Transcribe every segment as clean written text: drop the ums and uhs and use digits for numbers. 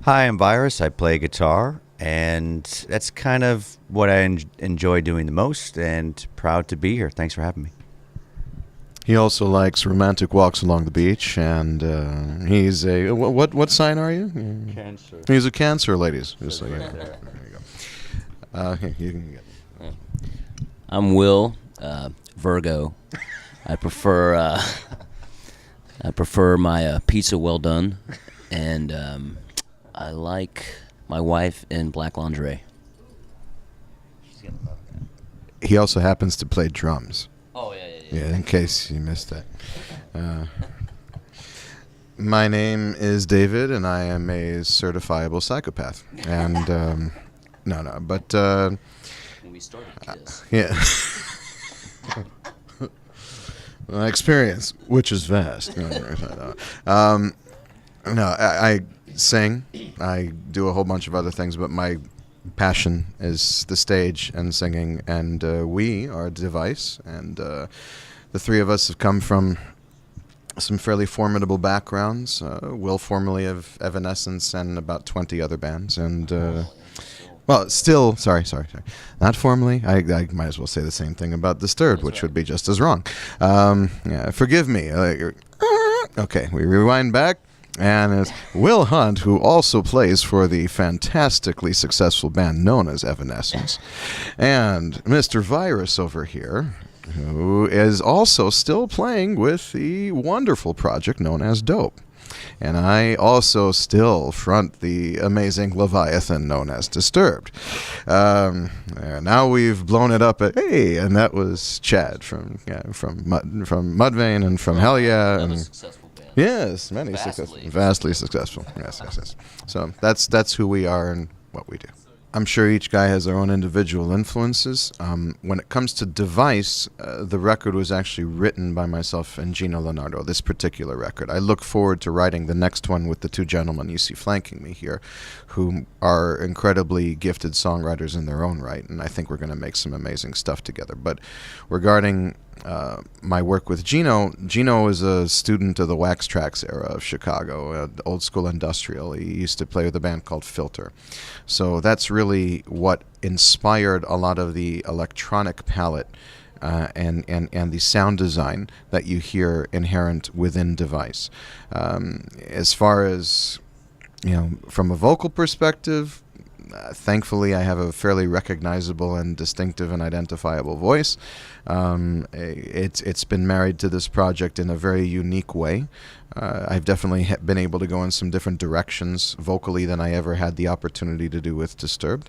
Hi, I'm Virus. I play guitar, and that's kind of what I enjoy doing the most, and proud to be here. Thanks for having me. He also likes romantic walks along the beach, and he's a what sign are you? Cancer. He's a Cancer, ladies. Just like, Right there there. you go. Here, you can get. I'm Will, Virgo. I prefer my pizza well done, and I like my wife in black lingerie. He also happens to play drums. Oh yeah. Yeah, in case you missed that. My name is David, and I am a certifiable psychopath. And but When we started Kiss. yeah. My experience, which is vast. I sing. I do a whole bunch of other things, but my passion is the stage and singing. And we are Device, and the three of us have come from some fairly formidable backgrounds. Will formerly of Evanescence and about 20 other bands, and well, still, sorry, not formally. I might as well say the same thing about Disturbed, which would be just as wrong. Forgive me. Okay, we rewind back, and it's Will Hunt, who also plays for the fantastically successful band known as Evanescence, and Mr. Virus over here, who is also still playing with the wonderful project known as Dope. And I also still front the amazing Leviathan known as Disturbed. Now we've blown it up at, hey, and that was Chad from Mudvayne and from Hellyeah. Another And successful band. yes, many Vastly successful, vastly successful. Yes. So that's who we are and what we do. I'm sure each guy has their own individual influences. When it comes to Device, the record was actually written by myself and Gino Leonardo, this particular record. I look forward to writing the next one with the two gentlemen you see flanking me here, who are incredibly gifted songwriters in their own right, and I think we're going to make some amazing stuff together. But regarding my work with Gino is a student of the Wax Trax era of Chicago, old school industrial. He used to play with a band called Filter. So that's really what inspired a lot of the electronic palette and the sound design that you hear inherent within Device. As far as, from a vocal perspective, thankfully, I have a fairly recognizable and distinctive and identifiable voice. It's been married to this project in a very unique way. I've definitely been able to go in some different directions vocally than I ever had the opportunity to do with Disturbed,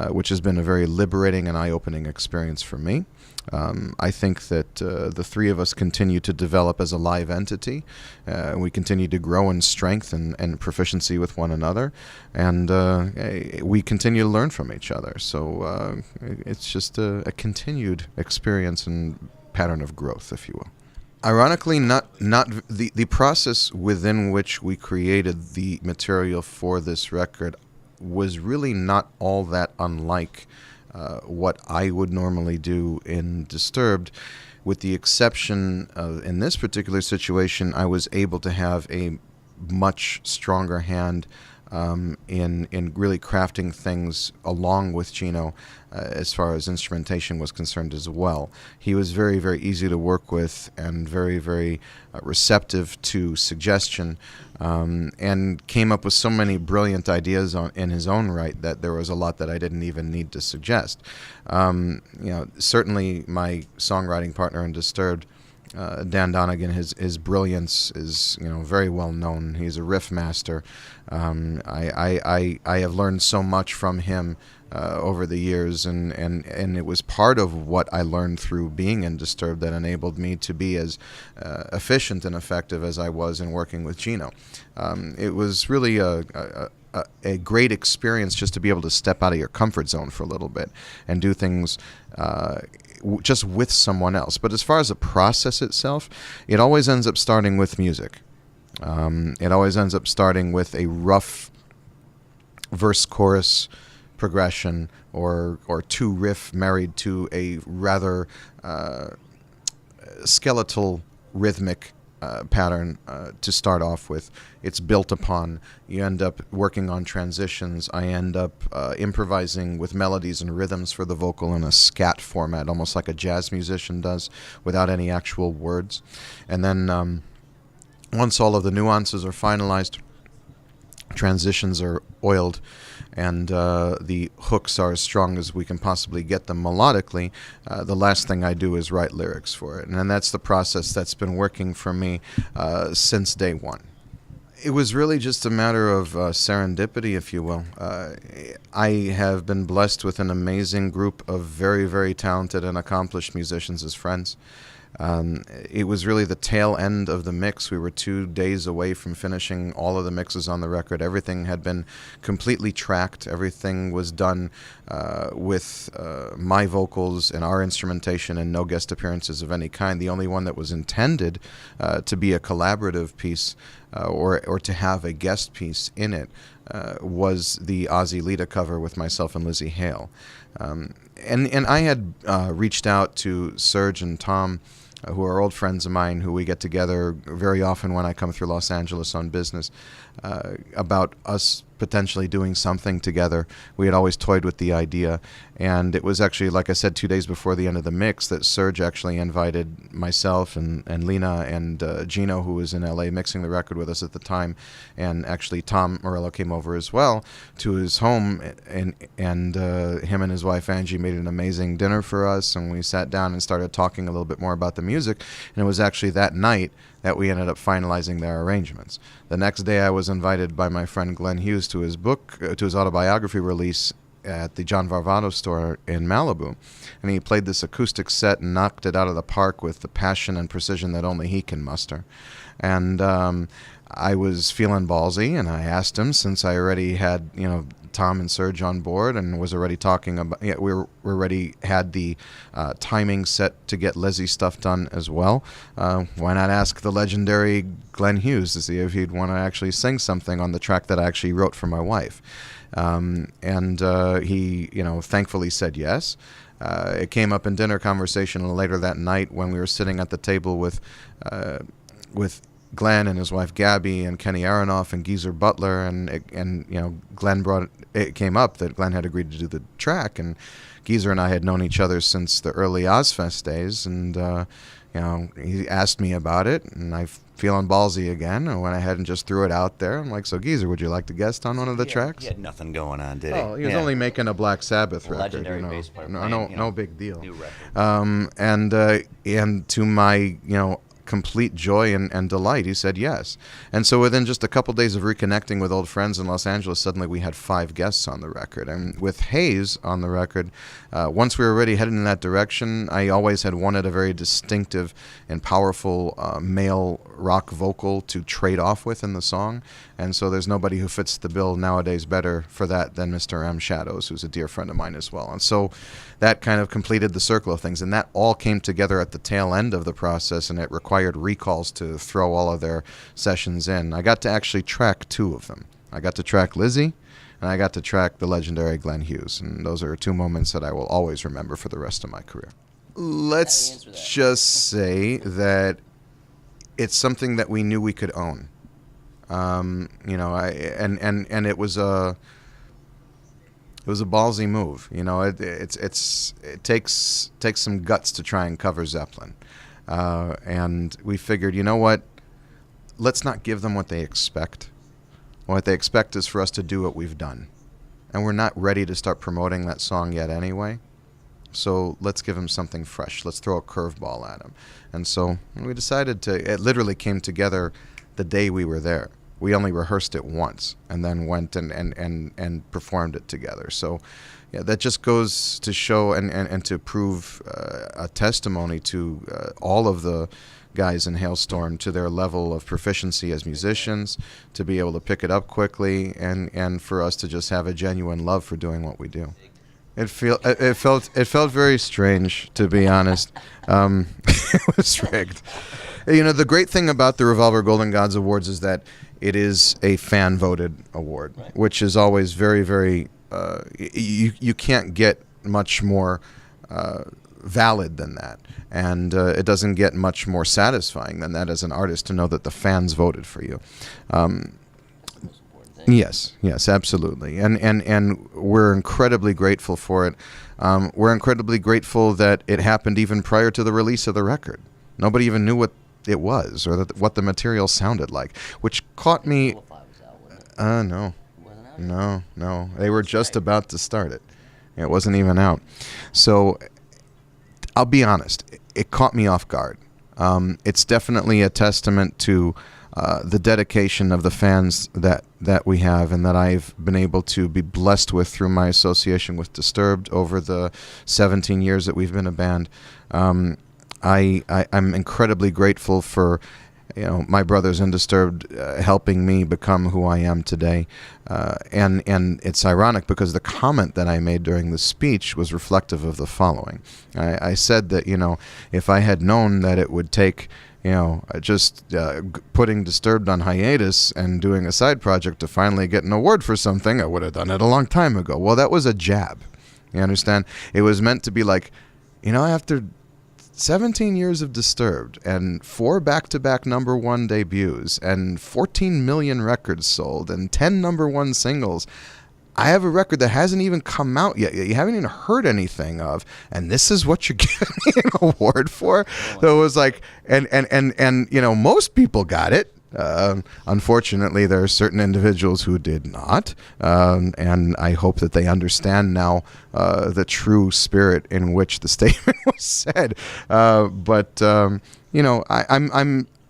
which has been a very liberating and eye-opening experience for me. I think that the three of us continue to develop as a live entity. We continue to grow in strength and proficiency with one another, and we continue to learn from each other. So it's just a continued experience and pattern of growth, if you will. Ironically, not the process within which we created the material for this record was really not all that unlike what I would normally do in Disturbed, with the exception of, in this particular situation, I was able to have a much stronger hand in really crafting things along with Gino as far as instrumentation was concerned as well. He was very, very easy to work with and very, very receptive to suggestion, and came up with so many brilliant ideas in his own right that there was a lot that I didn't even need to suggest. Certainly my songwriting partner in Disturbed, Dan Donegan, his brilliance is very well known. He's a riff master. I have learned so much from him over the years, and it was part of what I learned through being in Disturbed that enabled me to be as efficient and effective as I was in working with Gino. It was really a great experience just to be able to step out of your comfort zone for a little bit and do things just with someone else. But as far as the process itself, it always ends up starting with music. It always ends up starting with a rough verse-chorus progression or two riff married to a rather skeletal rhythmic pattern to start off with. It's built upon. You end up working on transitions. I end up improvising with melodies and rhythms for the vocal in a scat format, almost like a jazz musician does, without any actual words. And then once all of the nuances are finalized, transitions are oiled, and the hooks are as strong as we can possibly get them melodically, the last thing I do is write lyrics for it. And that's the process that's been working for me since day one. It was really just a matter of serendipity, if you will. I have been blessed with an amazing group of very, very talented and accomplished musicians as friends. It was really the tail end of the mix. We were 2 days away from finishing all of the mixes on the record. Everything had been completely tracked. Everything was done with my vocals and our instrumentation and no guest appearances of any kind. The only one that was intended to be a collaborative piece or to have a guest piece in it was the Ozzy Lita cover with myself and Lizzie Hale. And I had reached out to Serge and Tom, who are old friends of mine, who we get together very often when I come through Los Angeles on business, about us potentially doing something together. We had always toyed with the idea, and it was actually, like I said, 2 days before the end of the mix that Serge actually invited myself and Lena and Gino, who was in LA mixing the record with us at the time, and actually Tom Morello came over as well to his home, and him and his wife Angie made an amazing dinner for us, and we sat down and started talking a little bit more about the music, and it was actually that night that we ended up finalizing their arrangements. The next day I was invited by my friend Glenn Hughes to his book, to his autobiography release at the John Varvato store in Malibu. And he played this acoustic set and knocked it out of the park with the passion and precision that only he can muster. And I was feeling ballsy, and I asked him, since I already had, Tom and Serge on board and was already talking about, we already had the timing set to get Leslie's stuff done as well. Why not ask the legendary Glenn Hughes to see if he'd want to actually sing something on the track that I actually wrote for my wife? And he, thankfully said yes. It came up in dinner conversation later that night when we were sitting at the table with Glenn and his wife Gabby and Kenny Aronoff and Geezer Butler, and Glenn it came up that Glenn had agreed to do the track, and Geezer and I had known each other since the early Ozfest days, and he asked me about it, and I feeling ballsy again, and went ahead and just threw it out there. I'm like, so Geezer, would you like to guest on one of the tracks? He had nothing going on, did he? Oh, he was only making a Black Sabbath record. Legendary bass player. No big deal. New record. And to my complete joy and delight, he said yes. And so within just a couple days of reconnecting with old friends in Los Angeles, suddenly we had 5 guests on the record. And with Hayes on the record, once we were already headed in that direction, I always had wanted a very distinctive and powerful male rock vocal to trade off with in the song. And so there's nobody who fits the bill nowadays better for that than Mr. M. Shadows, who's a dear friend of mine as well. And so that kind of completed the circle of things. And that all came together at the tail end of the process, and it required recalls to throw all of their sessions in. I got to actually track 2 of them. I got to track Lizzie, and I got to track the legendary Glenn Hughes. And those are 2 moments that I will always remember for the rest of my career. Let's just say that it's something that we knew we could own. And it was a ballsy move. It takes some guts to try and cover Zeppelin. And we figured, you know what? Let's not give them what they expect. What they expect is for us to do what we've done. And we're not ready to start promoting that song yet anyway. So let's give them something fresh. Let's throw a curveball at them. And so we decided it literally came together the day we were there. We only rehearsed it once and then went and performed it together. So yeah, that just goes to show and to prove a testimony to all of the guys in Hailstorm, to their level of proficiency as musicians, to be able to pick it up quickly, and for us to just have a genuine love for doing what we do. It felt very strange, to be honest. It was rigged. The great thing about the Revolver Golden Gods Awards is that it is a fan-voted award, right, which is always very, very. You can't get much more valid than that. And it doesn't get much more satisfying than that as an artist to know that the fans voted for you. Yes, absolutely. And we're incredibly grateful for it. We're incredibly grateful that it happened even prior to the release of the record. Nobody even knew what it was or what the material sounded like, which caught me... No. They were just about to start it. It wasn't even out. So I'll be honest, it caught me off guard. It's definitely a testament to the dedication of the fans that we have and that I've been able to be blessed with through my association with Disturbed over the 17 years that we've been a band. I'm incredibly grateful for my brothers in Disturbed helping me become who I am today. And it's ironic because the comment that I made during the speech was reflective of the following. I said that, if I had known that it would take, just putting Disturbed on hiatus and doing a side project to finally get an award for something, I would have done it a long time ago. Well, that was a jab. You understand? It was meant to be like, after 17 years of Disturbed and 4 back-to-back number one debuts and 14 million records sold and 10 number one singles, I have a record that hasn't even come out yet. You haven't even heard anything of, and this is what you're giving me an award for? So it was like, and most people got it. Unfortunately, there are certain individuals who did not, and I hope that they understand now the true spirit in which the statement was said. I'm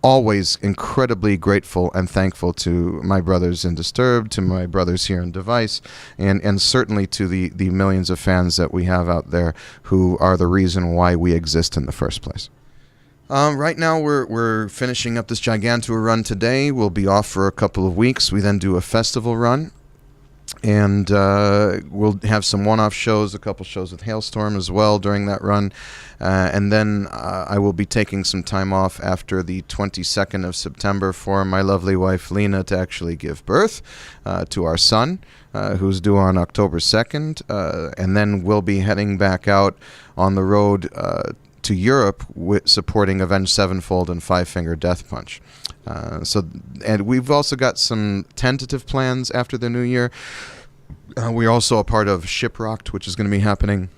always incredibly grateful and thankful to my brothers in Disturbed, to my brothers here in Device, and certainly to the millions of fans that we have out there who are the reason why we exist in the first place. Right now we're finishing up this Gigantour run today. We'll be off for a couple of weeks. We then do a festival run, and we'll have some one-off shows, a couple shows with Hailstorm as well during that run. And then I will be taking some time off after the 22nd of September for my lovely wife Lena to actually give birth to our son, who's due on October 2nd. And then we'll be heading back out on the road to Europe with supporting Avenged Sevenfold and Five Finger Death Punch. And we've also got some tentative plans after the new year. We're also a part of Shiprocked, which is going to be happening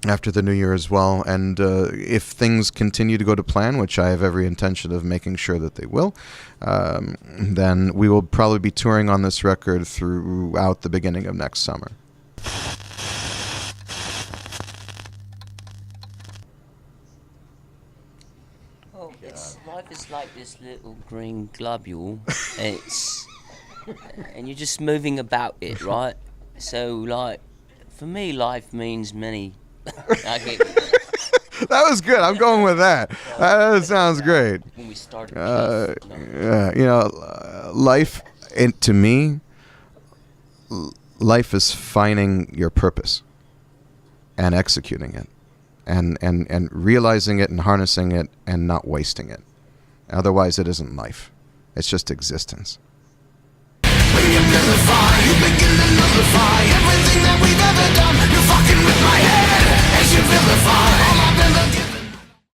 after the new year as well. And if things continue to go to plan, which I have every intention of making sure that they will, then we will probably be touring on this record throughout the beginning of next summer. Life is like this little green globule. And you're just moving about it, right? So, like, for me, life means many. That was good. I'm going with that. That sounds great. When we started, life, to me, life is finding your purpose and executing it, and realizing it and harnessing it and not wasting it. Otherwise, it isn't life. It's just existence. When you vilify, you begin to nullify everything that we've ever done. You're fucking with my head as you vilify all I've ever given.